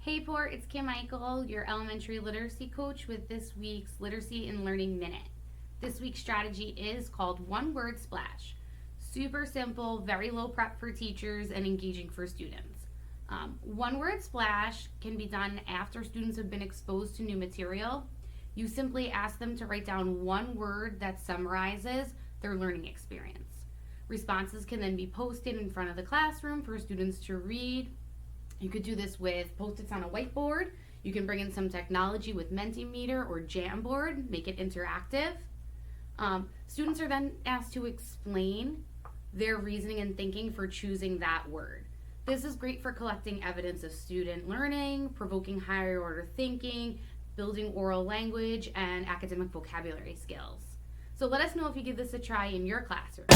Hey Port, it's Kim Eichel, your elementary literacy coach with this week's Literacy and Learning Minute. This week's strategy is called One Word Splash. Super simple, very low prep for teachers and engaging for students. One word splash can be done after students have been exposed to new material. You simply ask them to write down one word that summarizes their learning experience. Responses can then be posted in front of the classroom for students to read. You could do this with Post-its on a whiteboard. You can bring in some technology with Mentimeter or Jamboard, make it interactive. Students are then asked to explain their reasoning and thinking for choosing that word. This is great for collecting evidence of student learning, provoking higher order thinking, building oral language, and academic vocabulary skills. So let us know if you give this a try in your classroom.